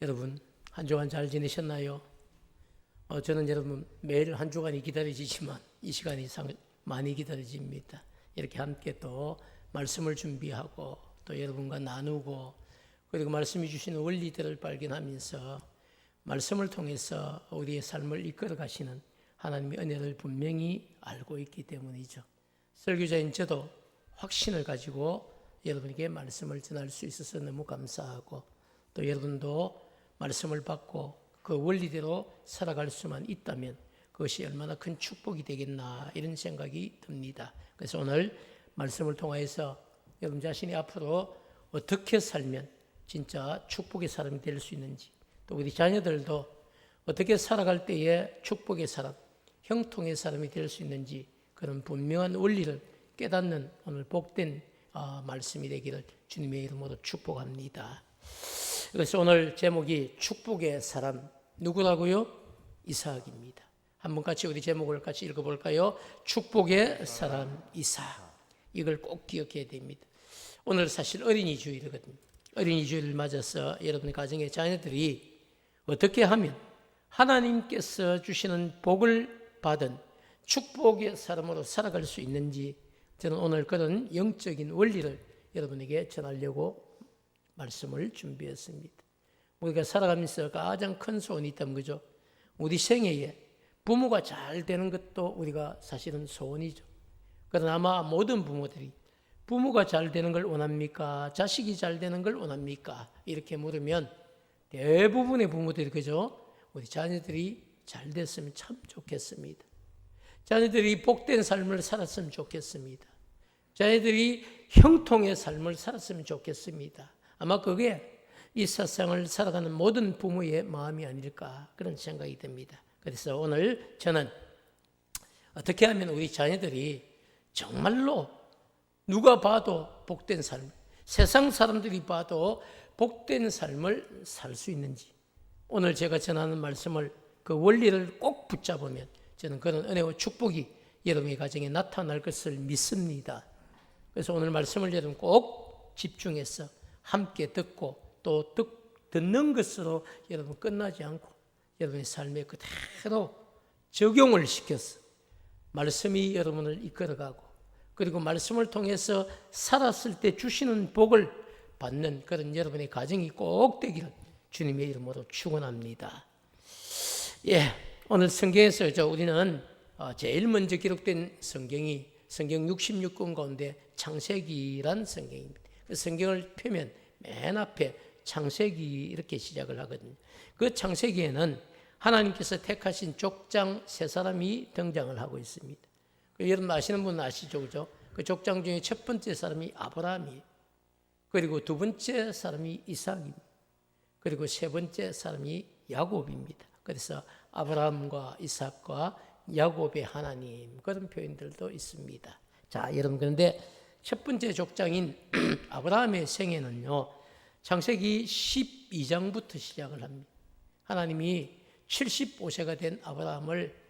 여러분, 한 주간 잘 지내셨나요? 저는 여러분 매일 한 주간이 기다려지지만 이 시간이 많이 기다려집니다. 이렇게 함께 또 말씀을 준비하고 또 여러분과 나누고 그리고 말씀이 주시는 원리들을 발견하면서 말씀을 통해서 우리의 삶을 이끌어 가시는 하나님의 은혜를 분명히 알고 있기 때문이죠. 설교자인 저도 확신을 가지고 여러분에게 말씀을 전할 수 있어서 너무 감사하고 또 여러분도 말씀을 받고 그 원리대로 살아갈 수만 있다면 그것이 얼마나 큰 축복이 되겠나 이런 생각이 듭니다. 그래서 오늘 말씀을 통해서 여러분 자신이 앞으로 어떻게 살면 진짜 축복의 사람이 될 수 있는지 또 우리 자녀들도 어떻게 살아갈 때에 축복의 사람, 형통의 사람이 될 수 있는지 그런 분명한 원리를 깨닫는 오늘 복된 말씀이 되기를 주님의 이름으로 축복합니다. 그래서 오늘 제목이 축복의 사람 누구라고요? 이삭입니다. 한번 같이 우리 제목을 같이 읽어볼까요? 축복의 사람 이삭. 이걸 꼭 기억해야 됩니다. 오늘 사실 어린이 주일이거든요. 어린이 주일을 맞아서 여러분의 가정의 자녀들이 어떻게 하면 하나님께서 주시는 복을 받은 축복의 사람으로 살아갈 수 있는지 저는 오늘 그런 영적인 원리를 여러분에게 전하려고 말씀을 준비했습니다. 우리가 살아가면서 가장 큰 소원이 있다면 그죠? 우리 생애에 부모가 잘 되는 것도 우리가 사실은 소원이죠. 그러나 아마 모든 부모들이 부모가 잘 되는 걸 원합니까? 자식이 잘 되는 걸 원합니까? 이렇게 물으면 대부분의 부모들이 그죠? 우리 자녀들이 잘 됐으면 참 좋겠습니다. 자녀들이 복된 삶을 살았으면 좋겠습니다. 자녀들이 형통의 삶을 살았으면 좋겠습니다. 아마 그게 이 세상을 살아가는 모든 부모의 마음이 아닐까 그런 생각이 듭니다. 그래서 오늘 저는 어떻게 하면 우리 자녀들이 정말로 누가 봐도 복된 삶, 세상 사람들이 봐도 복된 삶을 살 수 있는지 오늘 제가 전하는 말씀을 그 원리를 꼭 붙잡으면 저는 그런 은혜와 축복이 여러분의 가정에 나타날 것을 믿습니다. 그래서 오늘 말씀을 여러분 꼭 집중해서 함께 듣고 또 듣는 것으로 여러분 끝나지 않고 여러분의 삶에 그대로 적용을 시켜서 말씀이 여러분을 이끌어가고 그리고 말씀을 통해서 살았을 때 주시는 복을 받는 그런 여러분의 가정이 꼭 되기를 주님의 이름으로 축원합니다. 오늘 성경에서 우리는 제일 먼저 기록된 성경이 성경 66권 가운데 창세기란 성경입니다. 그 성경을 펴면 맨 앞에 창세기 이렇게 시작을 하거든요. 그 창세기에는 하나님께서 택하신 족장 세 사람이 등장을 하고 있습니다. 여러분 아시는 분은 아시죠, 그죠? 그 족장 중에 첫 번째 사람이 아브라함이에요. 그리고 두 번째 사람이 이삭입니다. 그리고 세 번째 사람이 야곱입니다. 그래서 아브라함과 이삭과 야곱의 하나님 그런 표현들도 있습니다. 자, 여러분 그런데 첫 번째 족장인 아브라함의 생애는요. 창세기 12장부터 시작을 합니다. 하나님이 75세가 된 아브라함을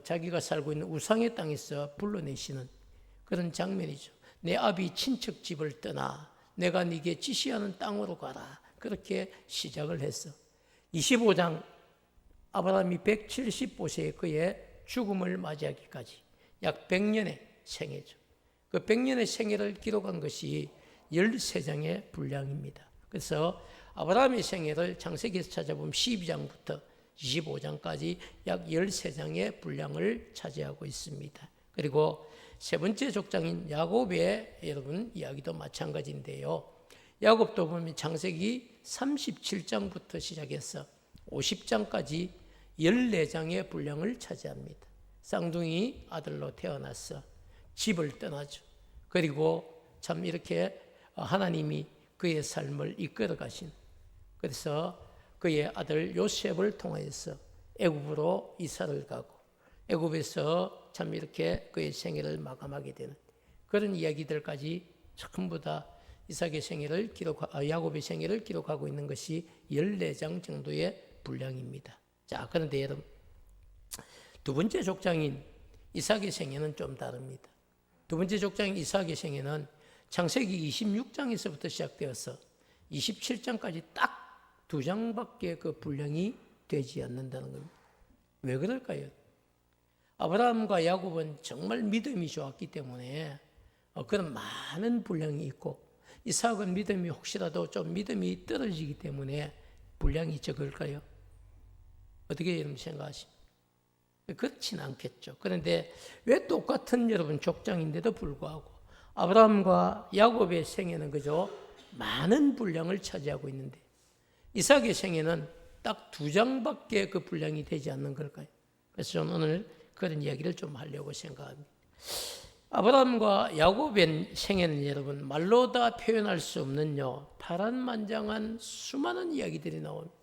자기가 살고 있는 우상의 땅에서 불러내시는 그런 장면이죠. 내 아비 친척 집을 떠나 내가 네게 지시하는 땅으로 가라. 그렇게 시작을 했어. 25장 아브라함이 175세의 그의 죽음을 맞이하기까지 약 100년의 생애죠. 그 100년의 생애를 기록한 것이 13장의 분량입니다. 그래서 아브라함의 생애를 창세기에서 찾아보면 12장부터 25장까지 약 13장의 분량을 차지하고 있습니다. 그리고 세 번째 족장인 야곱의 여러분 이야기도 마찬가지인데요. 야곱도 보면 창세기 37장부터 시작해서 50장까지 14장의 분량을 차지합니다. 쌍둥이 아들로 태어나서 집을 떠나죠. 그리고 참 이렇게 하나님이 그의 삶을 이끌어 가신 그래서 그의 아들 요셉을 통해서 애굽으로 이사를 가고 애굽에서 참 이렇게 그의 생애를 마감하게 되는 그런 이야기들까지 전부 다 이삭의 생애를 야곱의 생애를 기록하고 있는 것이 14장 정도의 분량입니다. 자, 그런데 여러분 두 번째 족장인 이삭의 생애는 좀 다릅니다. 두 번째 족장인 이삭의 생애는 창세기 26장에서부터 시작되어서 27장까지 딱 두 장밖에 그 분량이 되지 않는다는 겁니다. 왜 그럴까요? 아브라함과 야곱은 정말 믿음이 좋았기 때문에 그런 많은 분량이 있고, 이삭은 믿음이 혹시라도 좀 믿음이 떨어지기 때문에 분량이 적을까요? 어떻게 여러분 생각하십니까? 그렇지는 않겠죠. 그런데 왜 똑같은 여러분 족장인데도 불구하고 아브라함과 야곱의 생애는 그저 많은 분량을 차지하고 있는데 이삭의 생애는 딱 2장밖에 그 분량이 되지 않는 걸까요? 그래서 저는 오늘 그런 이야기를 좀 하려고 생각합니다. 아브라함과 야곱의 생애는 여러분 말로 다 표현할 수 없는요 파란만장한 수많은 이야기들이 나옵니다.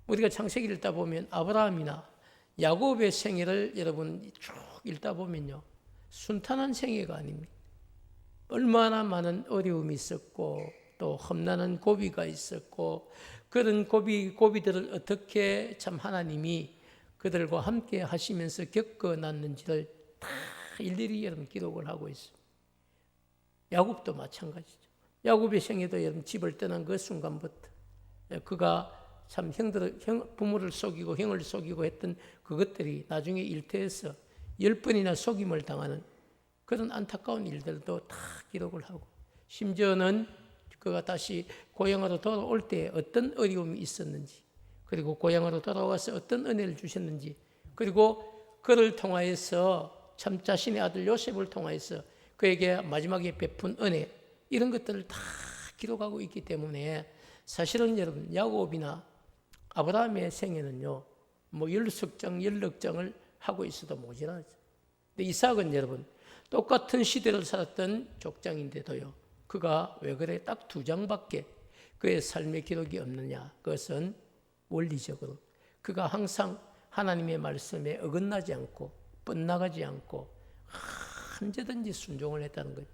우리가 창세기를 읽다 보면 아브라함이나 야곱의 생애를 여러분 쭉 읽다 보면요 순탄한 생애가 아닙니다. 얼마나 많은 어려움이 있었고 또 험난한 고비가 있었고 그런 고비들을 어떻게 참 하나님이 그들과 함께 하시면서 겪어놨는지를 다 일일이 여러분 기록을 하고 있습니다. 야곱도 마찬가지죠. 야곱의 생애도 여러분 집을 떠난 그 순간부터 그가 참 부모를 속이고 형을 속이고 했던 그것들이 나중에 일터에서 10번이나 속임을 당하는 그런 안타까운 일들도 다 기록을 하고, 심지어는 그가 다시 고향으로 돌아올 때 어떤 어려움이 있었는지, 그리고 고향으로 돌아와서 어떤 은혜를 주셨는지, 그리고 그를 통하여서 참 자신의 아들 요셉을 통하여서 그에게 마지막에 베푼 은혜, 이런 것들을 다 기록하고 있기 때문에 사실은 여러분 야곱이나 아브라함의 생애는요 뭐 10석장, 10럭장을 하고 있어도 모자라죠. 근데 이삭은 여러분 똑같은 시대를 살았던 족장인데도요 그가 왜 그래 딱 2장밖에 그의 삶의 기록이 없느냐? 그것은 원리적으로 그가 항상 하나님의 말씀에 어긋나지 않고 뻗나가지 않고 언제든지 순종을 했다는 거예요.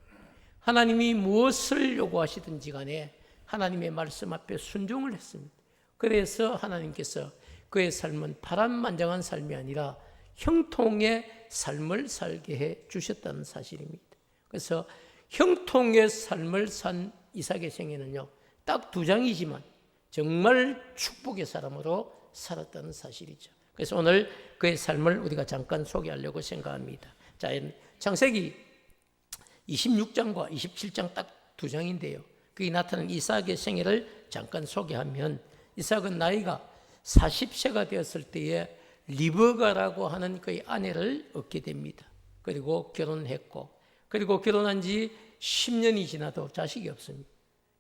하나님이 무엇을 요구하시든지 간에 하나님의 말씀 앞에 순종을 했습니다. 그래서 하나님께서 그의 삶은 파란만장한 삶이 아니라 형통의 삶을 살게 해 주셨다는 사실입니다. 그래서 형통의 삶을 산 이삭의 생애는요 딱 2장이지만 정말 축복의 사람으로 살았다는 사실이죠. 그래서 오늘 그의 삶을 우리가 잠깐 소개하려고 생각합니다. 자, 창세기 26장과 27장 딱 2장인데요 거기 나타난 이삭의 생애를 잠깐 소개하면, 이삭은 나이가 40세가 되었을 때에 리브가라고 하는 그의 아내를 얻게 됩니다. 그리고 결혼했고, 그리고 결혼한 지 10년이 지나도 자식이 없습니다.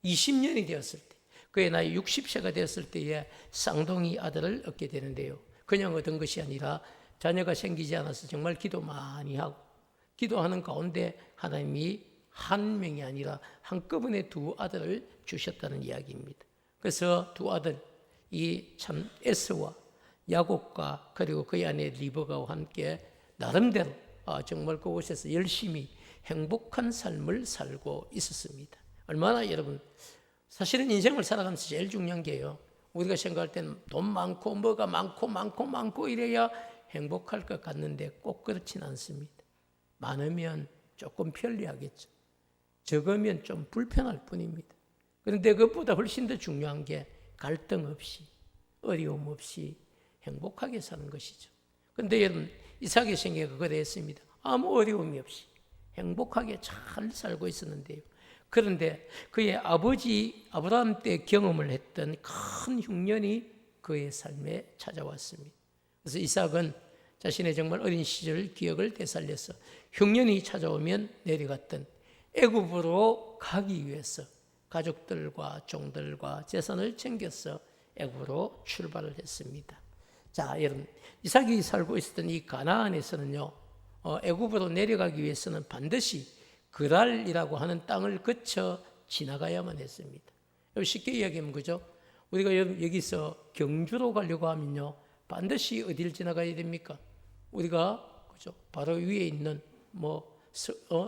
20년이 되었을 때, 그의 나이 60세가 되었을 때에 쌍둥이 아들을 얻게 되는데요 그냥 얻은 것이 아니라 자녀가 생기지 않아서 정말 기도 많이 하고, 기도하는 가운데 하나님이 한 명이 아니라 한꺼번에 2 아들을 주셨다는 이야기입니다. 그래서 2 아들, 이 참 에서와 야곱과 그리고 그의 아내 리브가와 함께 나름대로 정말 그곳에서 열심히 행복한 삶을 살고 있었습니다. 얼마나 여러분 사실은 인생을 살아가면서 제일 중요한 게요 우리가 생각할 때는 돈 많고 뭐가 많고 이래야 행복할 것 같는데 꼭 그렇진 않습니다. 많으면 조금 편리하겠죠. 적으면 좀 불편할 뿐입니다. 그런데 그것보다 훨씬 더 중요한 게 갈등 없이 어려움 없이 행복하게 사는 것이죠. 그런데 여러분 이삭의 생애가 그랬습니다. 아무 어려움이 없이 행복하게 잘 살고 있었는데요. 그런데 그의 아버지 아브라함 때 경험을 했던 큰 흉년이 그의 삶에 찾아왔습니다. 그래서 이삭은 자신의 정말 어린 시절 기억을 되살려서 흉년이 찾아오면 내려갔던 애굽으로 가기 위해서 가족들과 종들과 재산을 챙겨서 애굽으로 출발을 했습니다. 자, 여러분 이삭이 살고 있었던 이 가나안에서는요 애굽으로 내려가기 위해서는 반드시 그랄이라고 하는 땅을 거쳐 지나가야만 했습니다. 쉽게 이야기하면 그죠? 우리가 여기서 경주로 가려고 하면요 반드시 어디를 지나가야 됩니까? 우리가 그죠? 바로 위에 있는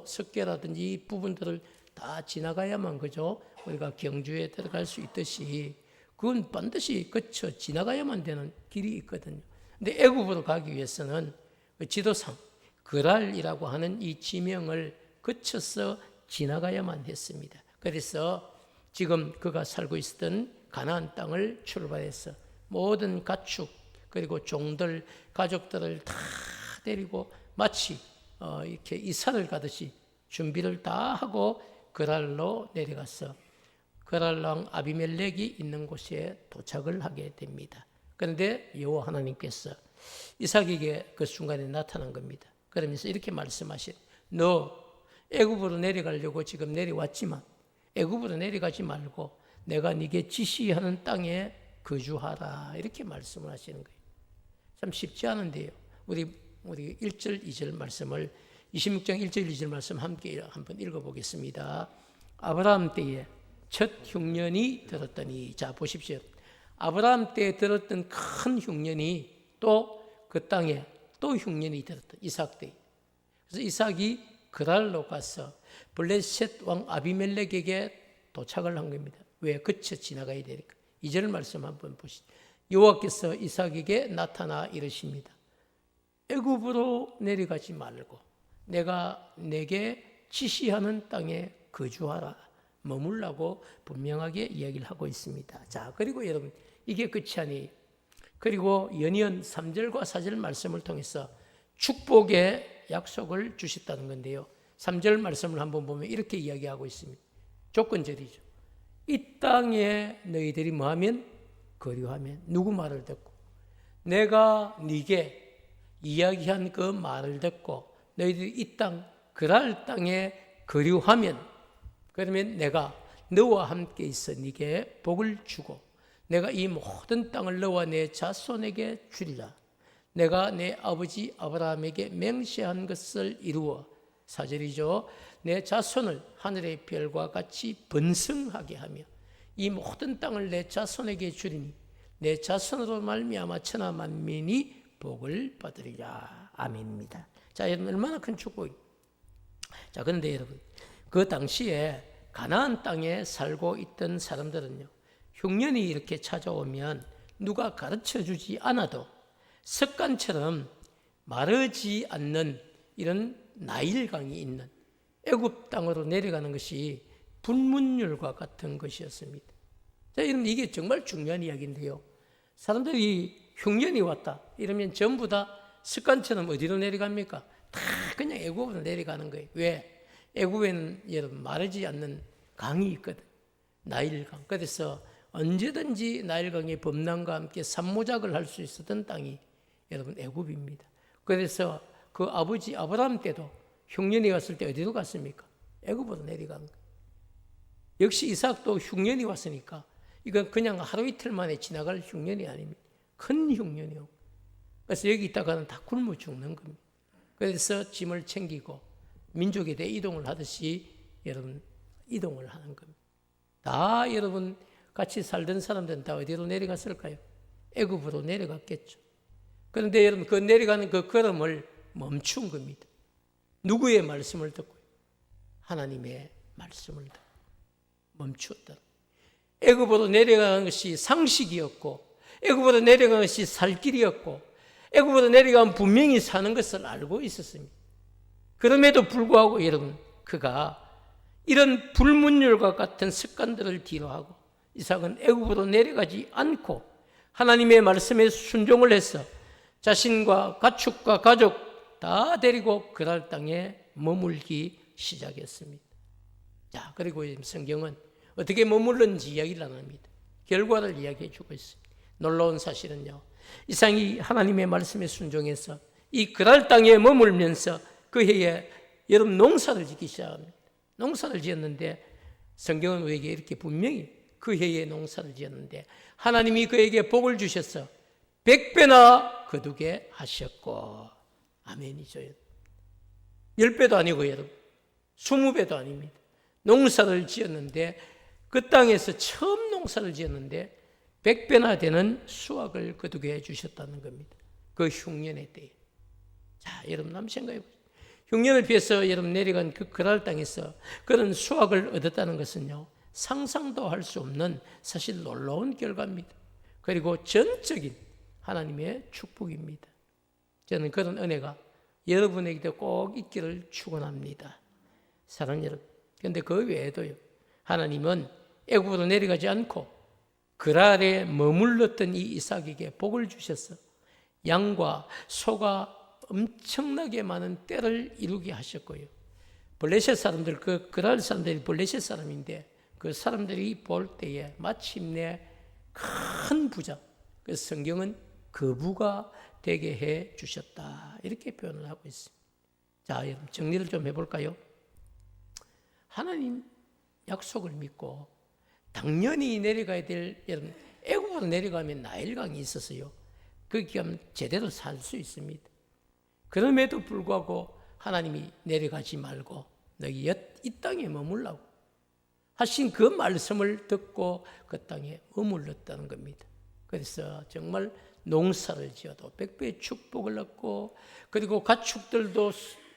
석계라든지 이 부분들을 다 지나가야만 그죠? 우리가 경주에 들어갈 수 있듯이 그건 반드시 거쳐 지나가야만 되는 길이 있거든요. 근데 애굽으로 가기 위해서는 그 지도상 그랄이라고 하는 이 지명을 거쳐서 지나가야만 했습니다. 그래서 지금 그가 살고 있었던 가나안 땅을 출발해서 모든 가축 그리고 종들 가족들을 다 데리고 마치 이렇게 이사를 가듯이 준비를 다 하고 그랄로 내려가서 그랄 왕 아비멜렉이 있는 곳에 도착을 하게 됩니다. 그런데 여호와 하나님께서 이삭에게 그 순간에 나타난 겁니다. 그러면서 이렇게 말씀하신, 너 애굽으로 내려가려고 지금 내려왔지만 애굽으로 내려가지 말고 내가 네게 지시하는 땅에 거주하라, 이렇게 말씀을 하시는 거예요. 참 쉽지 않은데요. 우리 1절 2절 말씀을 26장 1절 2절 말씀 함께 한번 읽어보겠습니다. 아브라함 때에 첫 흉년이 들었더니, 자 보십시오. 아브라함 때에 들었던 큰 흉년이 또 그 땅에 또 흉년이 들었다. 이삭 때. 그래서 이삭이 그랄로 가서 블레셋 왕 아비멜렉에게 도착을 한 겁니다. 왜? 그쳐 지나가야 되니까. 2절 말씀 한번 보시죠. 여호와께서 이삭에게 나타나 이르십니다. 애굽으로 내려가지 말고 내가 내게 지시하는 땅에 거주하라, 머물라고 분명하게 이야기를 하고 있습니다. 자, 그리고 여러분, 이게 끝이 아니에요. 그리고 연이은 3절과 4절 말씀을 통해서 축복의 약속을 주셨다는 건데요. 3절 말씀을 한번 보면 이렇게 이야기하고 있습니다. 조건절이죠. 이 땅에 너희들이 뭐하면? 거류하면. 누구 말을 듣고? 내가 네게 이야기한 그 말을 듣고 너희들이 이 땅, 그랄 땅에 거류하면, 그러면 내가 너와 함께 있어 네게 복을 주고 내가 이 모든 땅을 너와 내 자손에게 주리라. 내가 내 아버지 아브라함에게 맹세한 것을 이루어, 4절이죠. 내 자손을 하늘의 별과 같이 번성하게 하며 이 모든 땅을 내 자손에게 주리니 내 자손으로 말미암아 천하 만민이 복을 받으리라. 아멘입니다. 자, 여러분, 얼마나 큰 축복입니다. 자, 그런데 여러분, 그 당시에 가나안 땅에 살고 있던 사람들은요, 흉년이 이렇게 찾아오면 누가 가르쳐 주지 않아도 습관처럼 마르지 않는 이런 나일강이 있는 애굽 땅으로 내려가는 것이 불문율과 같은 것이었습니다. 자, 여러분, 이게 정말 중요한 이야기인데요. 사람들이 흉년이 왔다 이러면 전부 다 습관처럼 어디로 내려갑니까? 다 그냥 애굽으로 내려가는 거예요. 왜? 애굽에는 여러분 마르지 않는 강이 있거든. 나일강. 그래서 언제든지 나일강의 범람과 함께 산모작을 할 수 있었던 땅이 여러분 애굽입니다. 그래서 그 아버지 아브라함 때도 흉년이 왔을 때 어디로 갔습니까? 애굽으로 내려간 거예요. 역시 이삭도 흉년이 왔으니까 이건 그냥 하루 이틀 만에 지나갈 흉년이 아닙니다. 큰 흉년이요. 그래서 여기 있다가는 다 굶어 죽는 겁니다. 그래서 짐을 챙기고 민족에 대해 이동을 하듯이 여러분 이동을 하는 겁니다. 다 여러분 같이 살던 사람들은 다 어디로 내려갔을까요? 애굽으로 내려갔겠죠. 그런데 여러분 그 내려가는 그 걸음을 멈춘 겁니다. 누구의 말씀을 듣고요? 하나님의 말씀을 듣고 멈추었다. 애굽으로 내려가는 것이 상식이었고 애굽으로 내려가는 것이 살 길이었고 애굽으로 내려가면 분명히 사는 것을 알고 있었습니다. 그럼에도 불구하고 여러분 그가 이런 불문율과 같은 습관들을 뒤로하고 이삭은 애굽으로 내려가지 않고 하나님의 말씀에 순종을 해서 자신과 가축과 가족 다 데리고 그랄 땅에 머물기 시작했습니다. 자, 그리고 성경은 어떻게 머물렀는지 이야기를 안 합니다. 결과를 이야기해 주고 있습니다. 놀라운 사실은요, 이삭이 하나님의 말씀에 순종해서 이 그랄 땅에 머물면서 그 해에 여러분 농사를 짓기 시작합니다. 농사를 지었는데 성경은 우리에게 이렇게 분명히 그 해에 농사를 지었는데 하나님이 그에게 복을 주셔서 100배나 거두게 하셨고, 아멘이죠. 10배도 아니고 여러분 20배도 아닙니다. 농사를 지었는데 그 땅에서 처음 농사를 지었는데 100배나 되는 수확을 거두게 해주셨다는 겁니다. 그 흉년의 때에. 자, 여러분 한번 생각해 보세요. 흉년을 피해서 여러분 내려간 그 그랄 땅에서 그런 수확을 얻었다는 것은요, 상상도 할 수 없는 사실 놀라운 결과입니다. 그리고 전적인 하나님의 축복입니다. 저는 그런 은혜가 여러분에게도 꼭 있기를 축원합니다. 사랑하는 여러분, 그런데 그 외에도요, 하나님은 애굽으로 내려가지 않고 그랄에 머물렀던 이 이삭에게 복을 주셔서 양과 소가 엄청나게 많은 떼를 이루게 하셨고요. 블레셋 사람들, 그랄 사람들이 블레셋 사람인데 그 사람들이 볼 때에 마침내 큰 부자, 그 성경은 거부가 되게 해 주셨다, 이렇게 표현을 하고 있습니다. 자, 여러분 정리를 좀 해볼까요? 하나님 약속을 믿고 당연히 내려가야 될, 여러분 애국으로 내려가면 나일강이 있었어요. 거기 가면 제대로 살 수 있습니다. 그럼에도 불구하고 하나님이 내려가지 말고 너희 이 땅에 머물라고 하신 그 말씀을 듣고 그 땅에 머물렀다는 겁니다. 그래서 정말 농사를 지어도 100배의 축복을 얻고, 그리고 가축들도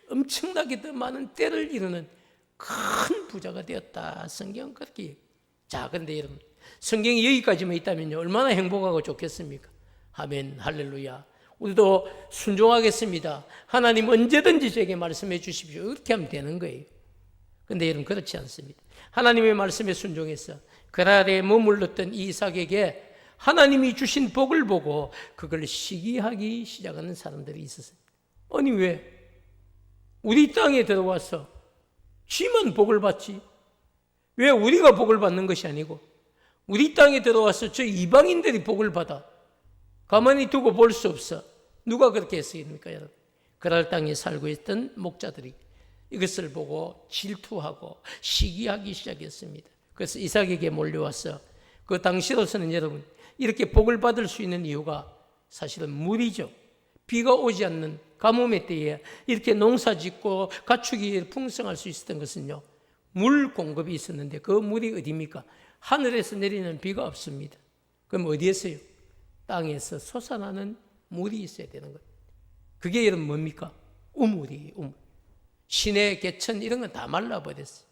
엄청나게 더 많은 때를 이루는 큰 부자가 되었다. 성경은 그렇게 얘기해요. 자, 그런데 여러분, 성경이 여기까지만 있다면요 얼마나 행복하고 좋겠습니까? 아멘, 할렐루야. 우리도 순종하겠습니다. 하나님 언제든지 제게 말씀해 주십시오. 이렇게 하면 되는 거예요. 그런데 여러분 그렇지 않습니다. 하나님의 말씀에 순종해서 그랄에 머물렀던 이삭에게 하나님이 주신 복을 보고 그걸 시기하기 시작하는 사람들이 있었어요. 아니 왜? 우리 땅에 들어와서 쥐만 복을 받지? 왜 우리가 복을 받는 것이 아니고 우리 땅에 들어와서 저 이방인들이 복을 받아? 가만히 두고 볼 수 없어. 누가 그렇게 했습니까, 여러분? 그랄 땅에 살고 있던 목자들이 이것을 보고 질투하고 시기하기 시작했습니다. 그래서 이삭에게 몰려와서, 그 당시로서는 여러분 이렇게 복을 받을 수 있는 이유가 사실은 물이죠. 비가 오지 않는 가뭄의 때에 이렇게 농사 짓고 가축이 풍성할 수 있었던 것은요, 물 공급이 있었는데 그 물이 어디입니까? 하늘에서 내리는 비가 없습니다. 그럼 어디에서요? 땅에서 솟아나는 물이 있어야 되는 거예요. 그게 여러분 뭡니까? 우물이에요. 우물. 시내, 개천 이런 건 다 말라버렸어요.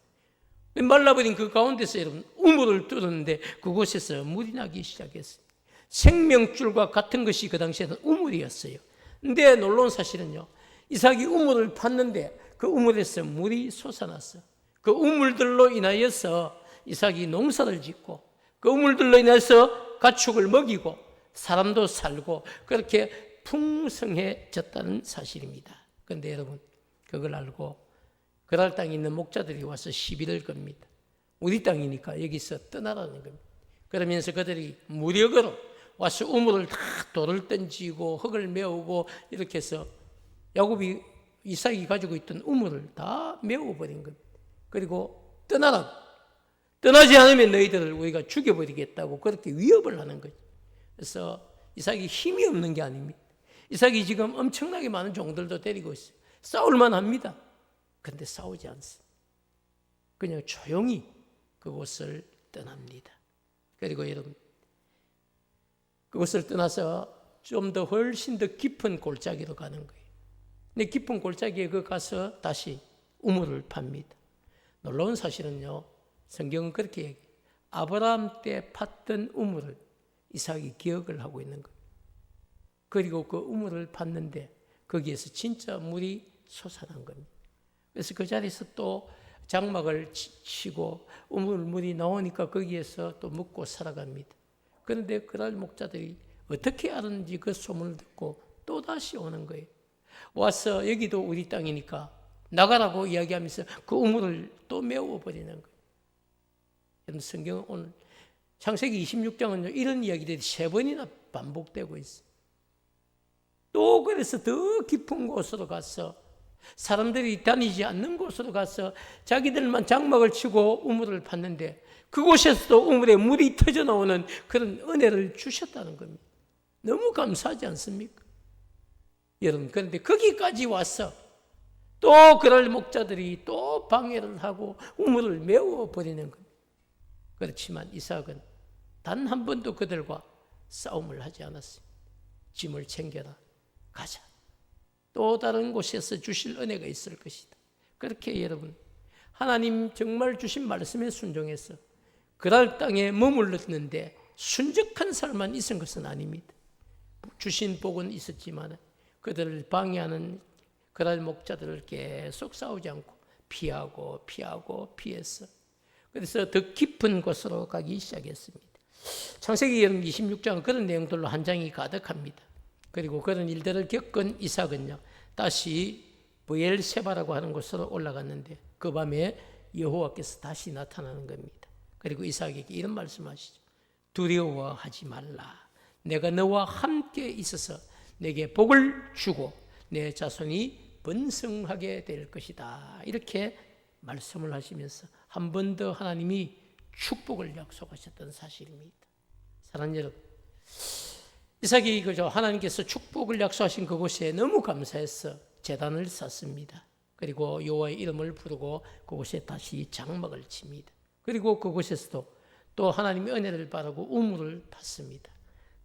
말라버린 그 가운데서 여러분 우물을 뚫었는데 그곳에서 물이 나기 시작했어요. 생명줄과 같은 것이 그 당시에는 우물이었어요. 근데 놀라운 사실은요, 이삭이 우물을 팠는데 그 우물에서 물이 솟아났어요. 그 우물들로 인하여서 이삭이 농사를 짓고, 그 우물들로 인해서 가축을 먹이고 사람도 살고 그렇게 풍성해졌다는 사실입니다. 그런데 여러분 그걸 알고 그랄 땅에 있는 목자들이 와서 시비를 겁니다. 우리 땅이니까 여기서 떠나라는 겁니다. 그러면서 그들이 무력으로 와서 우물을 다 돌을 던지고 흙을 메우고 이렇게 해서 야곱이 이삭이 가지고 있던 우물을 다 메워버린 겁니다. 그리고 떠나라고, 떠나지 않으면 너희들을 우리가 죽여버리겠다고 그렇게 위협을 하는 거죠. 그래서 이삭이 힘이 없는 게 아닙니다. 이삭이 지금 엄청나게 많은 종들도 데리고 있어요. 싸울만 합니다. 그런데 싸우지 않습니다. 그냥 조용히 그곳을 떠납니다. 그리고 여러분 그곳을 떠나서 좀 더 훨씬 더 깊은 골짜기로 가는 거예요. 근데 깊은 골짜기에 가서 다시 우물을 팝니다. 놀라운 사실은요, 성경은 그렇게 얘기해요. 아브라함 때 팠던 우물을 이삭이 기억을 하고 있는 거예요. 그리고 그 우물을 팠는데 거기에서 진짜 물이 솟아난 겁니다. 그래서 그 자리에서 또 장막을 치고 우물물이 나오니까 거기에서 또 먹고 살아갑니다. 그런데 그날 목자들이 어떻게 알았는지 그 소문을 듣고 또 다시 오는 거예요. 와서 여기도 우리 땅이니까 나가라고 이야기하면서 그 우물을 또 메워버리는 거예요. 성경은 오늘 창세기 26장은 이런 이야기들이 3번이나 반복되고 있어요. 또 그래서 더 깊은 곳으로 가서 사람들이 다니지 않는 곳으로 가서 자기들만 장막을 치고 우물을 팠는데 그곳에서도 우물에 물이 터져 나오는 그런 은혜를 주셨다는 겁니다. 너무 감사하지 않습니까? 여러분, 그런데 거기까지 와서 또 그럴 목자들이 또 방해를 하고 우물을 메워버리는 겁니다. 그렇지만 이삭은 단 한 번도 그들과 싸움을 하지 않았어요. 짐을 챙겨라, 가자. 또 다른 곳에서 주실 은혜가 있을 것이다. 그렇게 여러분, 하나님 정말 주신 말씀에 순종해서 그랄 땅에 머물렀는데 순적한 삶만 있은 것은 아닙니다. 주신 복은 있었지만 그들을 방해하는 그랄 목자들을 계속 싸우지 않고 피하고 피해서 그래서 더 깊은 곳으로 가기 시작했습니다. 창세기 26장은 그런 내용들로 한 장이 가득합니다. 그리고 그런 일들을 겪은 이삭은요, 다시 브엘세바라고 하는 곳으로 올라갔는데 그 밤에 여호와께서 다시 나타나는 겁니다. 그리고 이삭에게 이런 말씀하시죠. 두려워하지 말라. 내가 너와 함께 있어서 내게 복을 주고 내 자손이 번성하게 될 것이다. 이렇게 말씀을 하시면서 한 번 더 하나님이 축복을 약속하셨던 사실입니다. 사랑하는 여러분, 이삭이 그저 하나님께서 축복을 약속하신 그곳에 너무 감사해서 제단을 쌓습니다. 그리고 여호와의 이름을 부르고 그곳에 다시 장막을 칩니다. 그리고 그곳에서도 또 하나님의 은혜를 바라고 우물을 팠습니다.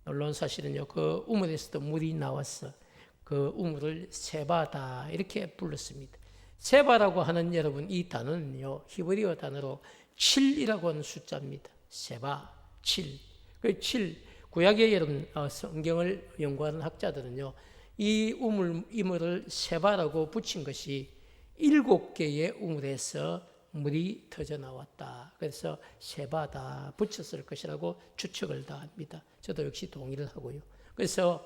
놀라운 사실은요, 그 우물에서도 물이 나와서 그 우물을 세바다 이렇게 불렀습니다. 세바라고 하는 여러분 이 단어는요, 히브리어 단어로 7이라고 하는 숫자입니다. 세바, 7. 그 7, 구약의 여러분 성경을 연구하는 학자들은요, 이 우물을 세바라고 붙인 것이 7개의 우물에서 물이 터져 나왔다. 그래서 세바다 붙였을 것이라고 추측을 다 합니다. 저도 역시 동의를 하고요. 그래서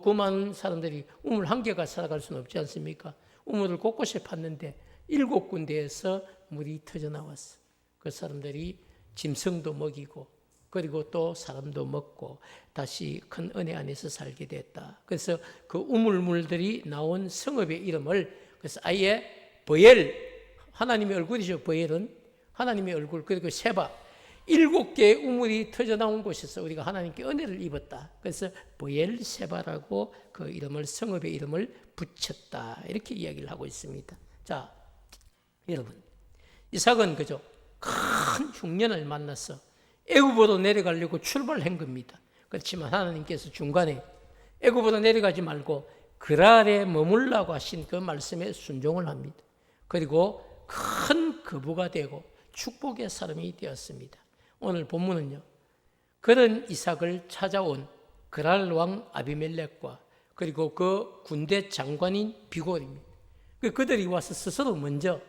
그 많은 사람들이 우물 한 개가 살아갈 수는 없지 않습니까? 우물을 곳곳에 팠는데 7군데에서 물이 터져 나왔어. 그 사람들이 짐승도 먹이고 그리고 또 사람도 먹고 다시 큰 은혜 안에서 살게 됐다. 그래서 그 우물물들이 나온 성읍의 이름을 그래서 아예 브엘, 하나님의 얼굴이죠. 브엘은 하나님의 얼굴, 그리고 세바, 7개의 우물이 터져 나온 곳에서 우리가 하나님께 은혜를 입었다. 그래서 브엘세바라고 그 이름을, 성읍의 이름을 붙였다. 이렇게 이야기를 하고 있습니다. 자, 여러분, 이삭은 그저 큰 흉년을 만나서 애굽으로 내려가려고 출발한 겁니다. 그렇지만 하나님께서 중간에 애굽으로 내려가지 말고 그랄에 머물라고 하신 그 말씀에 순종을 합니다. 그리고 큰 거부가 되고 축복의 사람이 되었습니다. 오늘 본문은요, 그런 이삭을 찾아온 그랄 왕 아비멜렉과 그리고 그 군대 장관인 비골입니다. 그들이 와서 스스로 먼저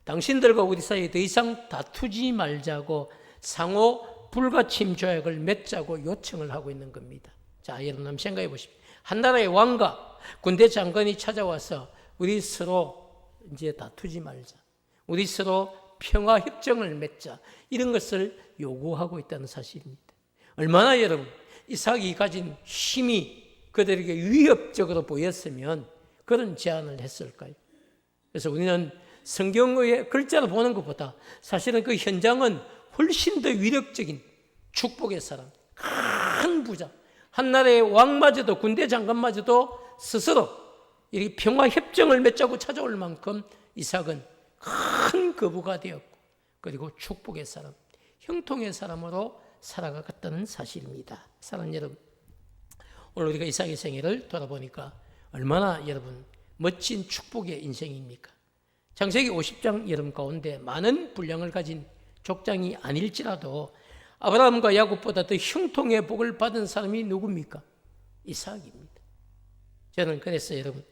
당신들과 우리 사이에 더 이상 다투지 말자고 상호 불가침 조약을 맺자고 요청을 하고 있는 겁니다. 자, 여러분 한번 생각해 보십시오. 한 나라의 왕과 군대 장관이 찾아와서 우리 서로 이제 다투지 말자, 우리 서로 평화 협정을 맺자, 이런 것을 요구하고 있다는 사실입니다. 얼마나 여러분 이삭이 가진 힘이 그들에게 위협적으로 보였으면 그런 제안을 했을까요? 그래서 우리는 성경의 글자로 보는 것보다 사실은 그 현장은 훨씬 더 위력적인 축복의 사람, 큰 부자, 한 나라의 왕마저도 군대 장관마저도 스스로 이 평화 협정을 맺자고 찾아올 만큼 이삭은 큰 거부가 되었고 그리고 축복의 사람, 형통의 사람으로 살아갔다는 사실입니다. 사랑하는 여러분, 오늘 우리가 이삭의 생애를 돌아보니까 얼마나 여러분 멋진 축복의 인생입니까? 창세기 50장 여러분 가운데 많은 분량을 가진 족장이 아닐지라도 아브라함과 야곱보다 더 형통의 복을 받은 사람이 누굽니까? 이삭입니다. 저는 그래서 여러분,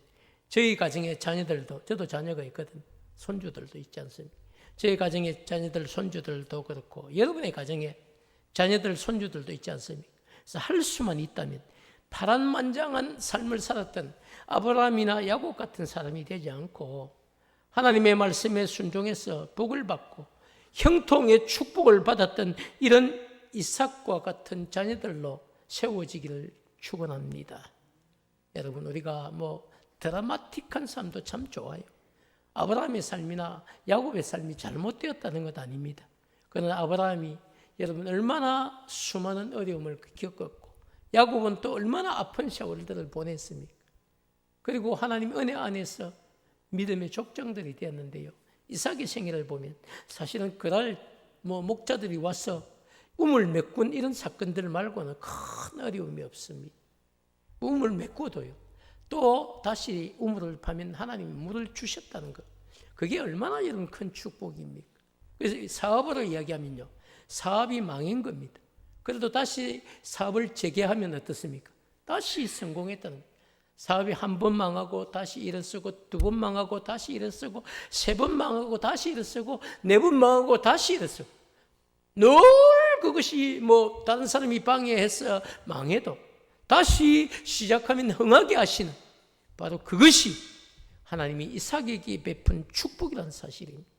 저희 가정의 자녀들도, 저도 자녀가 있거든요. 손주들도 있지 않습니까? 저희 가정의 자녀들, 손주들도 그렇고 여러분의 가정에 자녀들, 손주들도 있지 않습니까? 그래서 할 수만 있다면 파란만장한 삶을 살았던 아브라함이나 야곱 같은 사람이 되지 않고 하나님의 말씀에 순종해서 복을 받고 형통의 축복을 받았던 이런 이삭과 같은 자녀들로 세워지기를 축원합니다. 여러분, 우리가 드라마틱한 삶도 참 좋아요. 아브라함의 삶이나 야곱의 삶이 잘못되었다는 것 아닙니다. 그러나 아브라함이 여러분 얼마나 수많은 어려움을 겪었고 야곱은 또 얼마나 아픈 세월들을 보냈습니까? 그리고 하나님 은혜 안에서 믿음의 족장들이 되었는데요. 이삭의 생애를 보면 사실은 그날 목자들이 와서 우물 메꾼 이런 사건들 말고는 큰 어려움이 없습니다. 우물 메꾸도요. 또 다시 우물을 파면 하나님이 물을 주셨다는 것. 그게 얼마나 여러분 큰 축복입니까? 그래서 사업으로 이야기하면요. 사업이 망한 겁니다. 그래도 다시 사업을 재개하면 어떻습니까? 다시 성공했다는 거예요. 사업이 한 번 망하고 다시 일어서고 두 번 망하고 다시 일어서고 세 번 망하고 다시 일어서고 네 번 망하고 다시 일어서고 늘 그것이 뭐 다른 사람이 방해해서 망해도 다시 시작하면 흥하게 하시는, 바로 그것이 하나님이 이삭에게 베푼 축복이라는 사실입니다.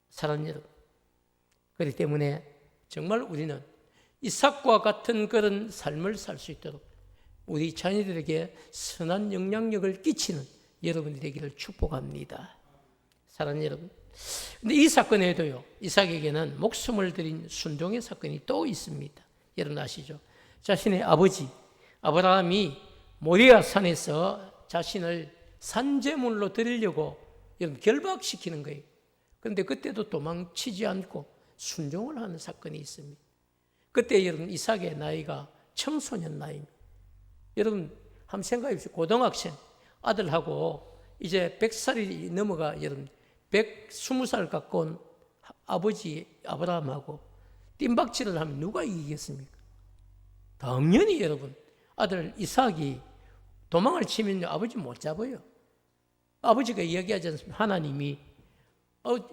사랑하는 여러분, 그렇기 때문에 정말 우리는 이삭과 같은 그런 삶을 살 수 있도록 우리 자녀들에게 선한 영향력을 끼치는 여러분이 되기를 축복합니다. 사랑하는 여러분, 근데 이 사건에도요, 이삭에게는 목숨을 들인 순종의 사건이 또 있습니다. 여러분 아시죠? 자신의 아버지 아브라함이 모리아 산에서 자신을 산제물로 드리려고 여러분 결박시키는 거예요. 그런데 그때도 도망치지 않고 순종을 하는 사건이 있습니다. 그때 여러분 이삭의 나이가 청소년 나이입니다. 여러분 한번 생각해 보십시오. 고등학생 아들하고 이제 100살이 넘어가 여러분 120살 가까운 아버지 아브라함하고 뜀박질을 하면 누가 이기겠습니까? 당연히 여러분 아들 이삭이 도망을 치면 아버지 못 잡아요. 아버지가 이야기하지 않습니까? 하나님이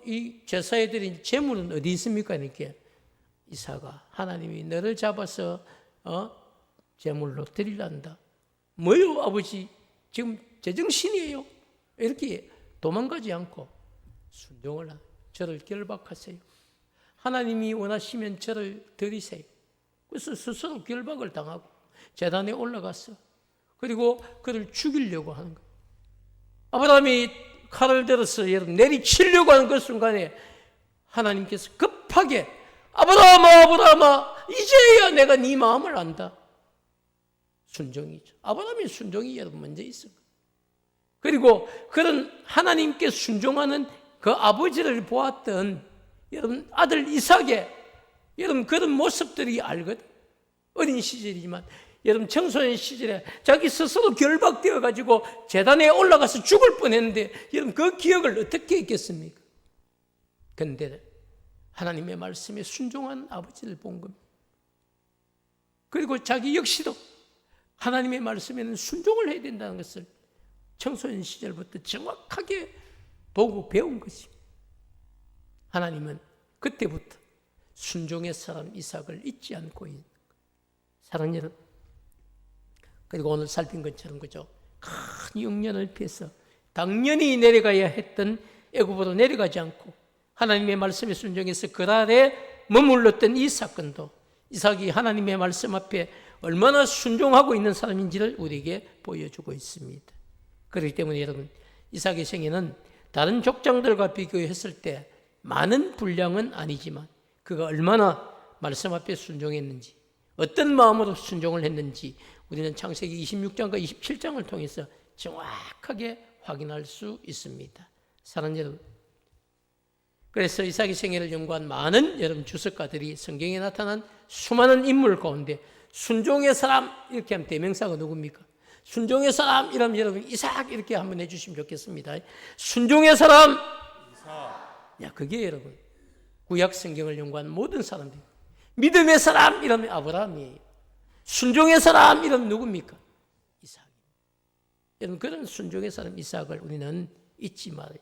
이 제사에 드린 재물은 어디 있습니까? 이렇게 이삭아, 하나님이 너를 잡아서 제물로 드리란다. 뭐요 아버지, 지금 제정신이에요. 이렇게 도망가지 않고 순종을 하라. 저를 결박하세요. 하나님이 원하시면 저를 드리세요. 그래서 스스로 결박을 당하고 제단에 올라갔어. 그리고 그를 죽이려고 하는 거예요. 아브라함이 칼을 들어서 여러분 내리치려고 하는 그 순간에 하나님께서 급하게 아브라함아, 아브라함아, 이제야 내가 네 마음을 안다. 순종이죠. 아브라함의 순종이 여러분 먼저 있습니다. 그리고 그런 하나님께 순종하는 그 아버지를 보았던 여러분 아들 이삭의 여러분 그런 모습들이 알거든. 어린 시절이지만 여러분 청소년 시절에 자기 스스로 결박되어 가지고 제단에 올라가서 죽을 뻔했는데 여러분 그 기억을 어떻게 했겠습니까? 그런데 하나님의 말씀에 순종한 아버지를 본 겁니다. 그리고 자기 역시도 하나님의 말씀에는 순종을 해야 된다는 것을 청소년 시절부터 정확하게 보고 배운 것입니다. 하나님은 그때부터 순종의 사람 이삭을 잊지 않고 있는 거예요. 사랑하는 여러분, 그리고 오늘 살핀 것처럼 그죠? 큰 영년을 피해서 당연히 내려가야 했던 애굽으로 내려가지 않고 하나님의 말씀에 순종해서 그 아래 머물렀던 이 사건도 이삭이 하나님의 말씀 앞에 얼마나 순종하고 있는 사람인지를 우리에게 보여주고 있습니다. 그렇기 때문에 여러분 이삭의 생애는 다른 족장들과 비교했을 때 많은 분량은 아니지만 그가 얼마나 말씀 앞에 순종했는지 어떤 마음으로 순종을 했는지 우리는 창세기 26장과 27장을 통해서 정확하게 확인할 수 있습니다. 사랑하는 여러분, 그래서 이삭의 생애를 연구한 많은 여러분 주석가들이 성경에 나타난 수많은 인물 가운데 순종의 사람 이렇게 하면 대명사가 누굽니까? 순종의 사람 이러면 여러분 이삭 이렇게 한번 해주시면 좋겠습니다. 순종의 사람 이삭. 야, 그게 여러분 구약 성경을 연구한 모든 사람들. 믿음의 사람 이러면 아브라함이에요. 순종의 사람 이러면 누굽니까? 이삭. 여러분 그런 순종의 사람 이삭을 우리는 잊지 말아요.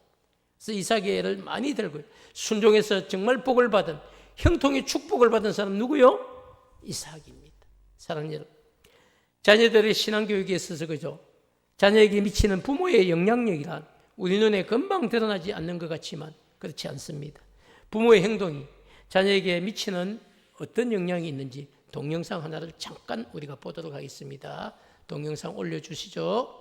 그래서 이삭의 예를 많이 들고요. 순종해서 정말 복을 받은 형통의 축복을 받은 사람 누구요? 이삭입니다. 사랑하는 여러분, 자녀들의 신앙교육에 있어서 그죠? 자녀에게 미치는 부모의 영향력이란 우리 눈에 금방 드러나지 않는 것 같지만 그렇지 않습니다. 부모의 행동이 자녀에게 미치는 어떤 영향이 있는지 동영상 하나를 잠깐 우리가 보도록 하겠습니다. 동영상 올려주시죠.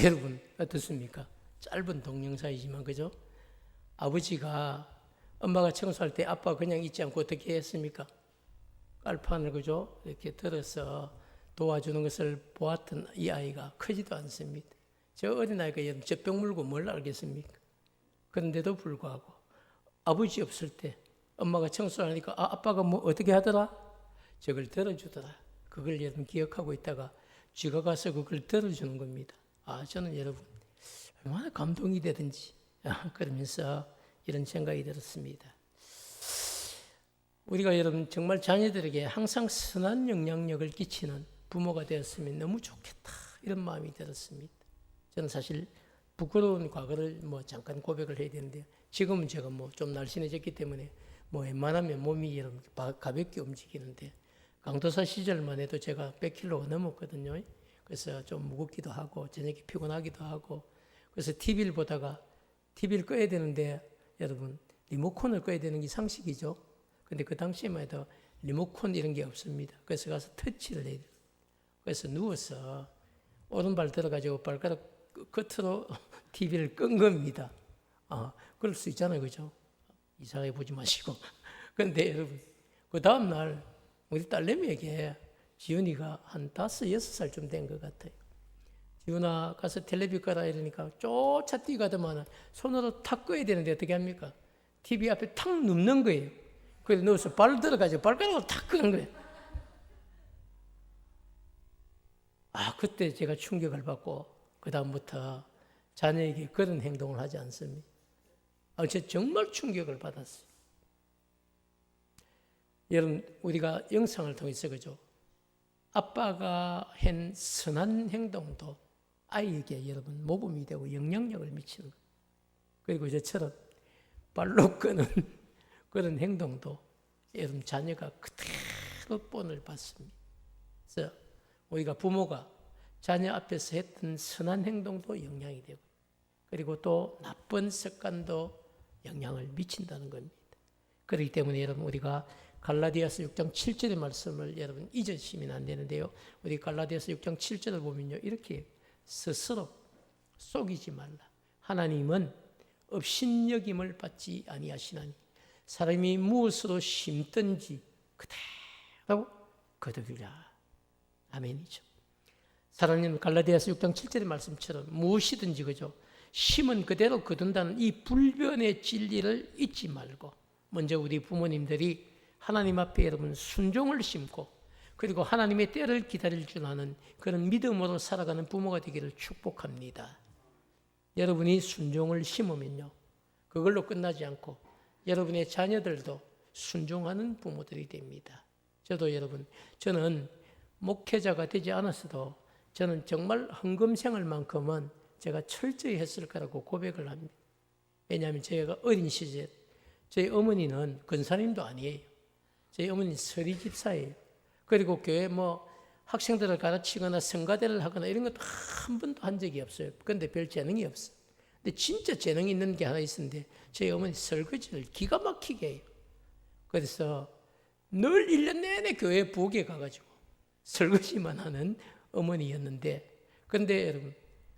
여러분 어떻습니까? 짧은 동영상이지만 그죠? 아버지가 엄마가 청소할 때 아빠가 그냥 있지 않고 어떻게 했습니까? 깔판을 그죠? 이렇게 들어서 도와주는 것을 보았던 이 아이가 크지도 않습니다. 저 어린아이가 젖병 물고 뭘 알겠습니까? 그런데도 불구하고 아버지 없을 때 엄마가 청소를 하니까 아빠가 뭐 어떻게 하더라? 저걸 들어주더라. 그걸 여러분 기억하고 있다가 쥐가 가서 그걸 들어주는 겁니다. 저는 여러분 얼마나 감동이 되든지 그러면서 이런 생각이 들었습니다. 우리가 여러분 정말 자녀들에게 항상 선한 영향력을 끼치는 부모가 되었으면 너무 좋겠다 이런 마음이 들었습니다. 저는 사실 부끄러운 과거를 잠깐 고백을 해야 되는데 지금은 제가 좀 날씬해졌기 때문에 웬만하면 몸이 여러분 가볍게 움직이는데 강도사 시절만 해도 제가 100kg가 넘었거든요. 그래서 좀 무겁기도 하고 저녁에 피곤하기도 하고 그래서 TV를 보다가 TV를 꺼야 되는데 여러분 리모컨을 꺼야 되는 게 상식이죠. 근데 그 당시에만 해도 리모컨 이런 게 없습니다. 그래서 가서 터치를 해야 돼요. 그래서 누워서 오른발 들어가지고 발가락 끝으로 TV를 끈 겁니다. 그럴 수 있잖아요. 그죠? 이상하게 보지 마시고. 근데 여러분, 그 다음날 우리 딸내미에게 지훈이가 한 5, 6살쯤 된 것 같아요. 지훈아 가서 텔레비 꺼라 이러니까 쫓아 뛰가더만 손으로 탁 꺼야 되는데 어떻게 합니까? TV 앞에 탁 눕는 거예요. 그래서 누워서 발 들어가지고 발가락으로 탁 끄는 거예요. 그때 제가 충격을 받고 그 다음부터 자녀에게 그런 행동을 하지 않습니다. 제가 정말 충격을 받았어요. 여러분 우리가 영상을 통해서 그죠? 아빠가 한 선한 행동도 아이에게 여러분 모범이 되고 영향력을 미치는 거예요. 그리고 저처럼 발로 끄는 그런 행동도 여러분 자녀가 그대로 본을 받습니다. 그래서 우리가 부모가 자녀 앞에서 했던 선한 행동도 영향이 되고 그리고 또 나쁜 습관도 영향을 미친다는 겁니다. 그렇기 때문에 여러분 우리가 갈라디아서 6장 7절의 말씀을 여러분 잊으시면 안 되는데요. 우리 갈라디아서 6장 7절을 보면요. 이렇게 스스로 속이지 말라. 하나님은 업신여김을 받지 아니하시나니 사람이 무엇으로 심든지 그대로 거두리라. 아멘이죠. 사랑하는 갈라디아서 6장 7절의 말씀처럼 무엇이든지 그죠? 심은 그대로 거둔다는 이 불변의 진리를 잊지 말고 먼저 우리 부모님들이 하나님 앞에 여러분 순종을 심고 그리고 하나님의 때를 기다릴 줄 아는 그런 믿음으로 살아가는 부모가 되기를 축복합니다. 여러분이 순종을 심으면요. 그걸로 끝나지 않고 여러분의 자녀들도 순종하는 부모들이 됩니다. 저도 여러분, 저는 목회자가 되지 않았어도 저는 정말 헌금생활만큼은 제가 철저히 했을 거라고 고백을 합니다. 왜냐하면 제가 어린 시절 저희 어머니는 근사님도 아니에요. 저희 어머니는 서리집사예요. 그리고 교회 학생들을 가르치거나 성가대를 하거나 이런 것도 한 번도 한 적이 없어요. 그런데 별 재능이 없어요. 근데 진짜 재능이 있는 게 하나 있었는데 저희 어머니 설거지를 기가 막히게 해요. 그래서 늘 1년 내내 교회 부엌에 가가지고 설거지만 하는 어머니였는데 그런데 여러분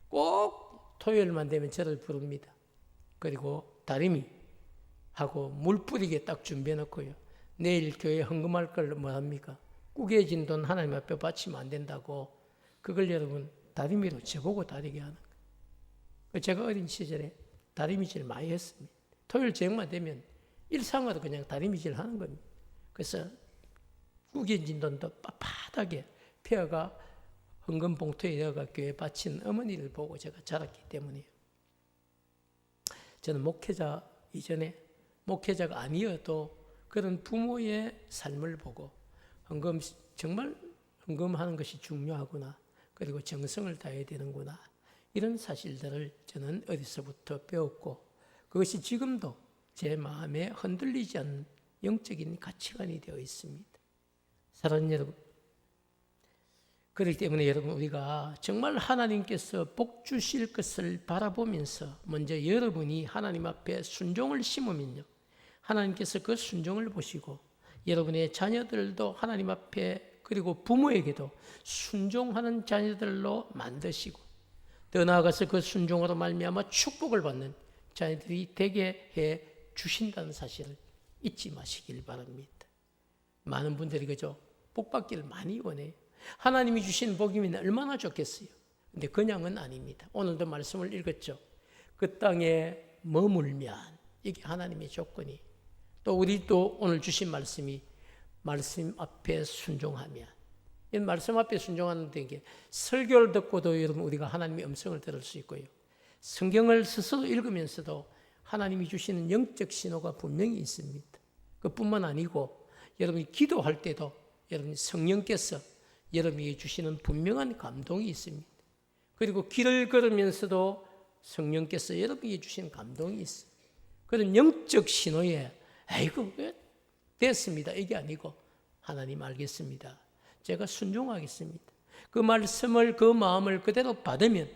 꼭 토요일만 되면 저를 부릅니다. 그리고 다리미 하고 물 뿌리게 딱 준비해 놓고요. 내일 교회 헌금할 걸 뭐 합니까? 꾸겨진 돈 하나님 앞에 바치면 안 된다고 그걸 여러분 다리미로 저보고 다리게 하는 거예요. 제가 어린 시절에 다리미질 많이 했습니다. 토요일 저녁만 되면 일상으로 그냥 다리미질 하는 겁니다. 그래서 꾸겨진 돈도 빳빳하게 폐어가 헌금 봉투에 넣어가 교회 바친 어머니를 보고 제가 자랐기 때문이에요. 저는 목회자 이전에 목회자가 아니어도 그런 부모의 삶을 보고 정말 헌금하는 것이 중요하구나. 그리고 정성을 다해야 되는구나. 이런 사실들을 저는 어디서부터 배웠고 그것이 지금도 제 마음에 흔들리지 않는 영적인 가치관이 되어 있습니다. 사랑하는 여러분, 그렇기 때문에 여러분 우리가 정말 하나님께서 복 주실 것을 바라보면서 먼저 여러분이 하나님 앞에 순종을 심으면요. 하나님께서 그 순종을 보시고 여러분의 자녀들도 하나님 앞에 그리고 부모에게도 순종하는 자녀들로 만드시고 더 나아가서 그 순종으로 말미암아 축복을 받는 자녀들이 되게 해 주신다는 사실을 잊지 마시길 바랍니다. 많은 분들이 그죠? 복 받기를 많이 원해요. 하나님이 주신 복이면 얼마나 좋겠어요. 근데 그냥은 아닙니다. 오늘도 말씀을 읽었죠. 그 땅에 머물면 이게 하나님의 조건이. 또 우리 또 오늘 주신 말씀이 말씀 앞에 순종하면. 이 말씀 앞에 순종하는 게 설교를 듣고도 여러분 우리가 하나님의 음성을 들을 수 있고요. 성경을 스스로 읽으면서도 하나님이 주시는 영적 신호가 분명히 있습니다. 그뿐만 아니고 여러분이 기도할 때도 여러분 성령께서 여러분에게 주시는 분명한 감동이 있습니다. 그리고 길을 걸으면서도 성령께서 여러분에게 주시는 감동이 있어요. 그런 영적 신호에 아이고 됐습니다. 이게 아니고 하나님 알겠습니다. 제가 순종하겠습니다. 그 말씀을 그 마음을 그대로 받으면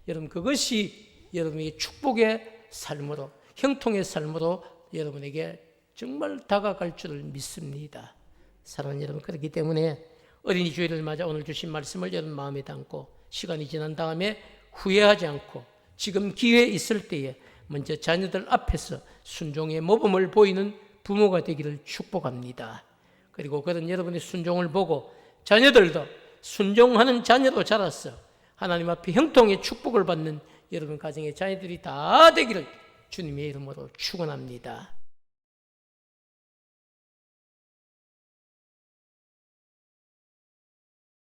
여러분 그것이 여러분에게 축복의 삶으로 형통의 삶으로 여러분에게 정말 다가갈 줄을 믿습니다. 사랑하는 여러분, 그렇기 때문에 어린이 주일을 맞아 오늘 주신 말씀을 여러분 마음에 담고 시간이 지난 다음에 후회하지 않고 지금 기회 있을 때에 먼저 자녀들 앞에서 순종의 모범을 보이는 부모가 되기를 축복합니다. 그리고 그런 여러분의 순종을 보고 자녀들도 순종하는 자녀로 자라서 하나님 앞에 형통의 축복을 받는 여러분 가정의 자녀들이 다 되기를 주님의 이름으로 축원합니다.